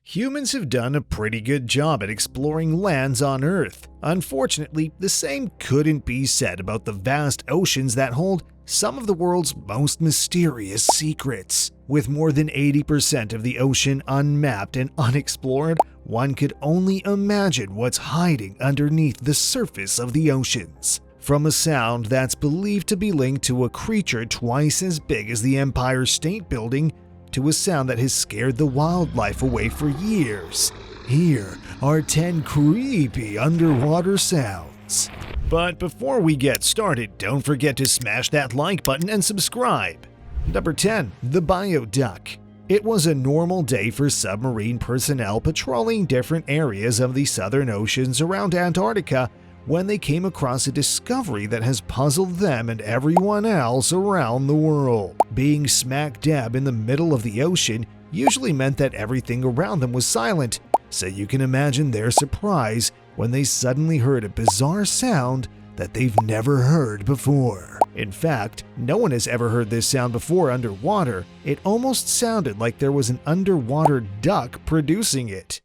Humans have done a pretty good job at exploring lands on Earth. Unfortunately, the same couldn't be said about the vast oceans that hold some of the world's most mysterious secrets. With more than 80% of the ocean unmapped and unexplored, one could only imagine what's hiding underneath the surface of the oceans. From a sound that's believed to be linked to a creature twice as big as the Empire State Building, to a sound that has scared the wildlife away for years. Here are 10 creepy underwater sounds. But before we get started, don't forget to smash that like button and subscribe. Number 10. The Bioduck. It was a normal day for submarine personnel patrolling different areas of the southern oceans around Antarctica when they came across a discovery that has puzzled them and everyone else around the world. Being smack dab in the middle of the ocean usually meant that everything around them was silent, so you can imagine their surprise when they suddenly heard a bizarre sound that they've never heard before. In fact, no one has ever heard this sound before underwater. It almost sounded like there was an underwater duck producing it.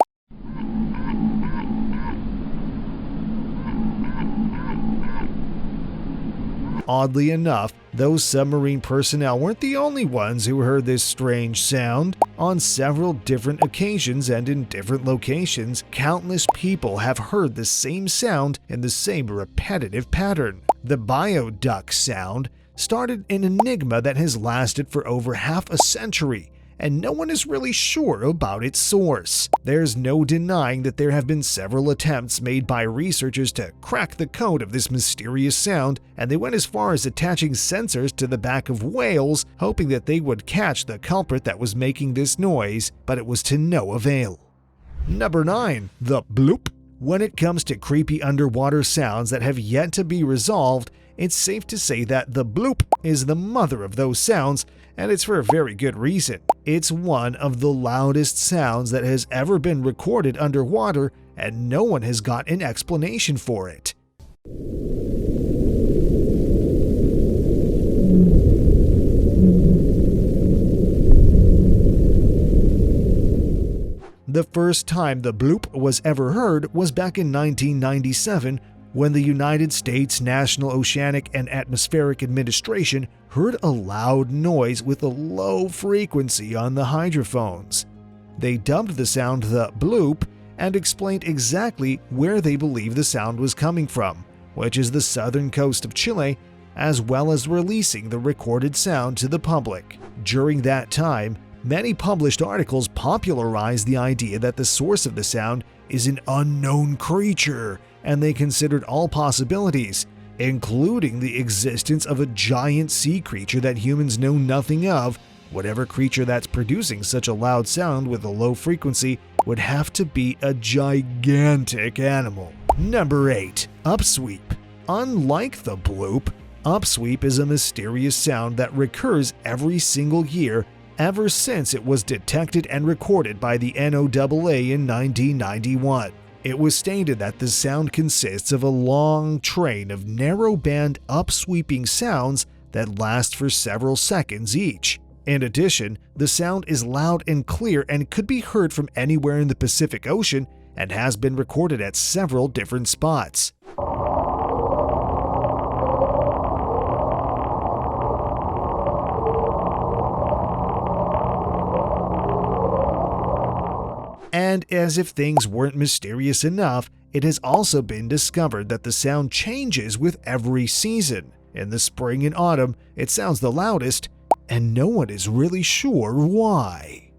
Oddly enough, those submarine personnel weren't the only ones who heard this strange sound. On several different occasions and in different locations, countless people have heard the same sound in the same repetitive pattern. The bioduck sound started an enigma that has lasted for over half a century, and no one is really sure about its source. There's no denying that there have been several attempts made by researchers to crack the code of this mysterious sound, and they went as far as attaching sensors to the back of whales, hoping that they would catch the culprit that was making this noise, but it was to no avail. Number 9. The BLOOP. When it comes to creepy underwater sounds that have yet to be resolved, it's safe to say that the BLOOP is the mother of those sounds, and it's for a very good reason. It's one of the loudest sounds that has ever been recorded underwater, and no one has got an explanation for it. The first time the BLOOP was ever heard was back in 1997, when the United States National Oceanic and Atmospheric Administration heard a loud noise with a low frequency on the hydrophones. They dubbed the sound the BLOOP and explained exactly where they believe the sound was coming from, which is the southern coast of Chile, as well as releasing the recorded sound to the public. During that time, many published articles popularized the idea that the source of the sound is an unknown creature, and they considered all possibilities, including the existence of a giant sea creature that humans know nothing of. Whatever creature that's producing such a loud sound with a low frequency would have to be a gigantic animal. Number 8. Upsweep. Unlike the BLOOP, upsweep is a mysterious sound that recurs every single year ever since it was detected and recorded by the NOAA in 1991. It was stated that the sound consists of a long train of narrow-band upsweeping sounds that last for several seconds each. In addition, the sound is loud and clear and could be heard from anywhere in the Pacific Ocean and has been recorded at several different spots. And as if things weren't mysterious enough, it has also been discovered that the sound changes with every season. In the spring and autumn, it sounds the loudest, and no one is really sure why.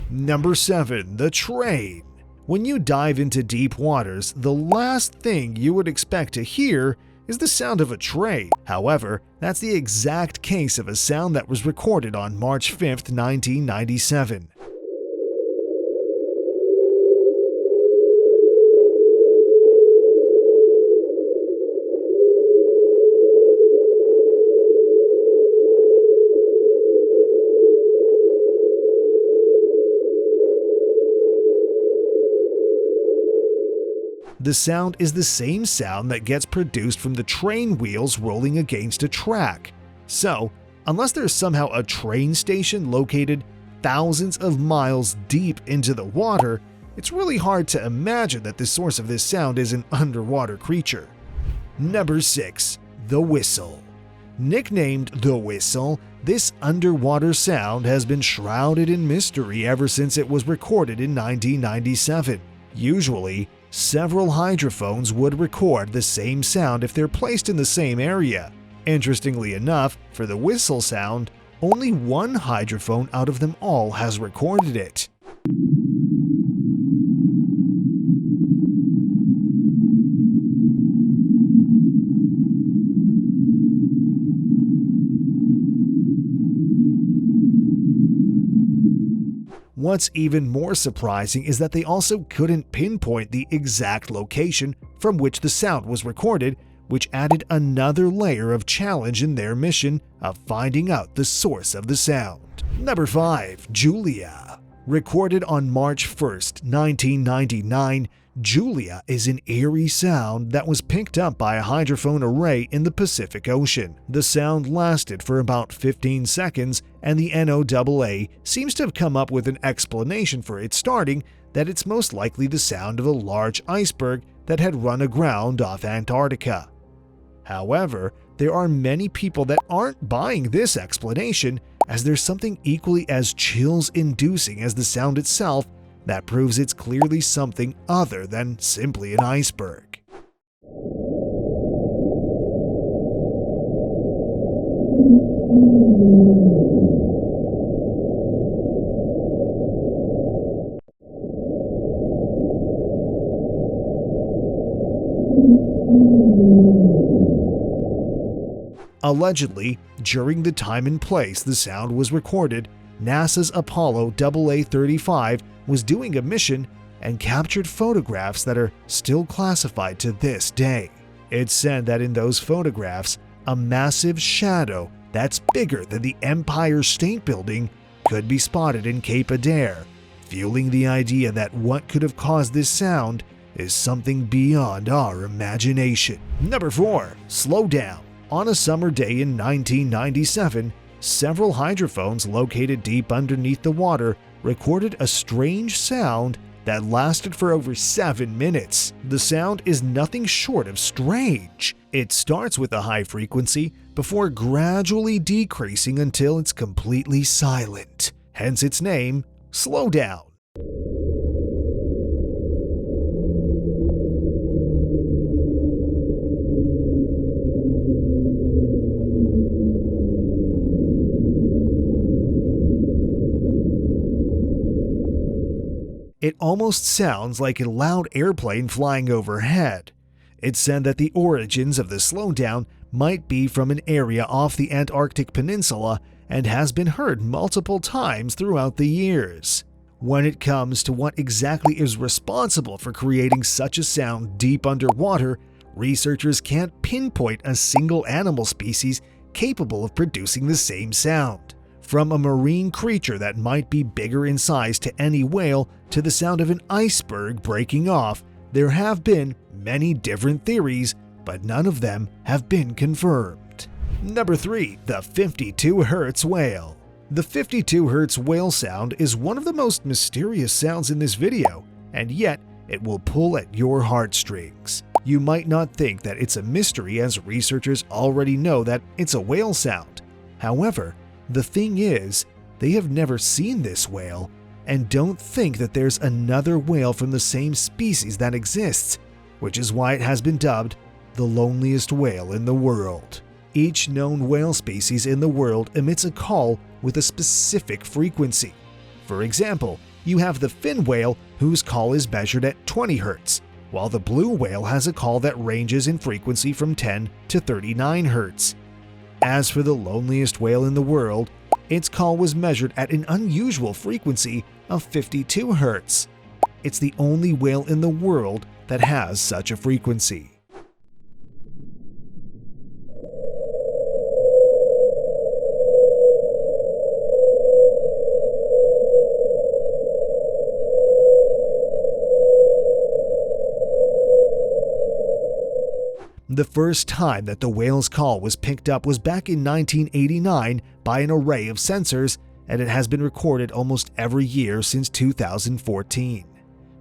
Number 7. The Train. When you dive into deep waters, the last thing you would expect to hear is the sound of a train. However, that's the exact case of a sound that was recorded on March 5, 1997. The sound is the same sound that gets produced from the train wheels rolling against a track. So, unless there's somehow a train station located thousands of miles deep into the water, it's really hard to imagine that the source of this sound is an underwater creature. Number 6. The Whistle. Nicknamed the Whistle, this underwater sound has been shrouded in mystery ever since it was recorded in 1997. Usually, several hydrophones would record the same sound if they're placed in the same area. Interestingly enough, for the whistle sound, only one hydrophone out of them all has recorded it. What's even more surprising is that they also couldn't pinpoint the exact location from which the sound was recorded, which added another layer of challenge in their mission of finding out the source of the sound. Number 5. Julia. Recorded on March 1st, 1999, Julia is an eerie sound that was picked up by a hydrophone array in the Pacific Ocean. The sound lasted for about 15 seconds, and the NOAA seems to have come up with an explanation for it, starting that it's most likely the sound of a large iceberg that had run aground off Antarctica. However, there are many people that aren't buying this explanation, as there's something equally as chills-inducing as the sound itself that proves it's clearly something other than simply an iceberg. Allegedly, during the time and place the sound was recorded, NASA's Apollo AA-35 was doing a mission and captured photographs that are still classified to this day. It's said that in those photographs, a massive shadow that's bigger than the Empire State Building could be spotted in Cape Adair, fueling the idea that what could have caused this sound is something beyond our imagination. Number 4. Slow Down. On a summer day in 1997, several hydrophones located deep underneath the water recorded a strange sound that lasted for over 7 minutes. The sound is nothing short of strange. It starts with a high frequency before gradually decreasing until it's completely silent. Hence its name, Slow Down. It almost sounds like a loud airplane flying overhead. It's said that the origins of the slowdown might be from an area off the Antarctic Peninsula and has been heard multiple times throughout the years. When it comes to what exactly is responsible for creating such a sound deep underwater, researchers can't pinpoint a single animal species capable of producing the same sound. From a marine creature that might be bigger in size to any whale to the sound of an iceberg breaking off, there have been many different theories, but none of them have been confirmed. Number 3. The 52 Hertz Whale. The 52 Hertz whale sound is one of the most mysterious sounds in this video, and yet it will pull at your heartstrings. You might not think that it's a mystery, as researchers already know that it's a whale sound. However, the thing is, they have never seen this whale and don't think that there's another whale from the same species that exists, which is why it has been dubbed the loneliest whale in the world. Each known whale species in the world emits a call with a specific frequency. For example, you have the fin whale, whose call is measured at 20 Hz, while the blue whale has a call that ranges in frequency from 10 to 39 Hz. As for the loneliest whale in the world, its call was measured at an unusual frequency of 52 Hz. It's the only whale in the world that has such a frequency. The first time that the whale's call was picked up was back in 1989 by an array of sensors, and it has been recorded almost every year since 2014.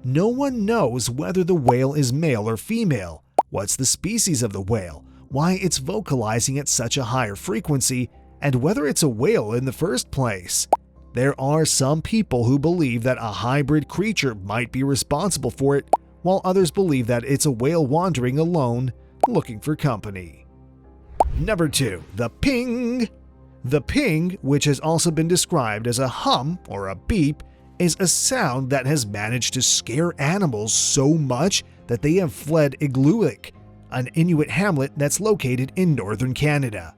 No one knows whether the whale is male or female, what's the species of the whale, why it's vocalizing at such a higher frequency, and whether it's a whale in the first place. There are some people who believe that a hybrid creature might be responsible for it, while others believe that it's a whale wandering alone, looking for company. Number 2. The ping. The ping, which has also been described as a hum or a beep, is a sound that has managed to scare animals so much that they have fled Igloolik, an Inuit hamlet that's located in northern Canada.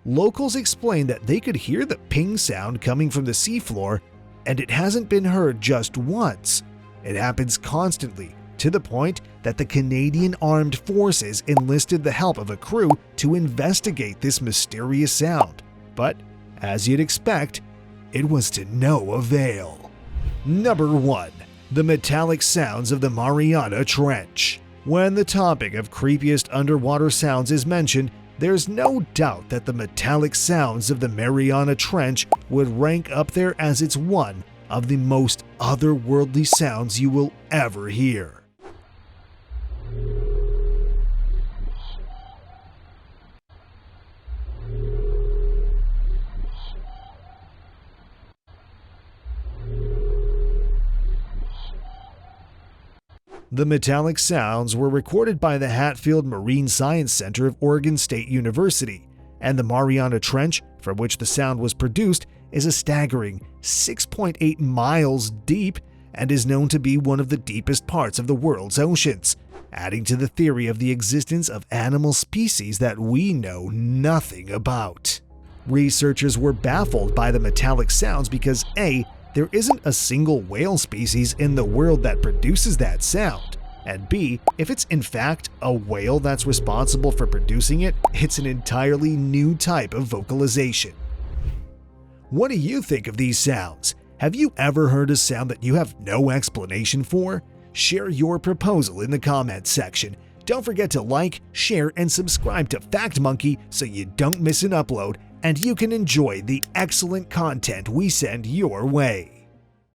Locals explain that they could hear the ping sound coming from the seafloor, and it hasn't been heard just once. It happens constantly, to the point that the Canadian Armed Forces enlisted the help of a crew to investigate this mysterious sound. But, as you'd expect, it was to no avail. Number 1. The metallic sounds of the Mariana Trench. When the topic of creepiest underwater sounds is mentioned, there's no doubt that the metallic sounds of the Mariana Trench would rank up there as it's one of the most otherworldly sounds you will ever hear. The metallic sounds were recorded by the Hatfield Marine Science Center of Oregon State University, and the Mariana Trench, from which the sound was produced, is a staggering 6.8 miles deep and is known to be one of the deepest parts of the world's oceans, adding to the theory of the existence of animal species that we know nothing about. Researchers were baffled by the metallic sounds because A, there isn't a single whale species in the world that produces that sound, and B, if it's in fact a whale that's responsible for producing it, it's an entirely new type of vocalization. What do you think of these sounds? Have you ever heard a sound that you have no explanation for? Share your proposal in the comments section. Don't forget to like, share, and subscribe to Fact Monkey so you don't miss an upload and you can enjoy the excellent content we send your way.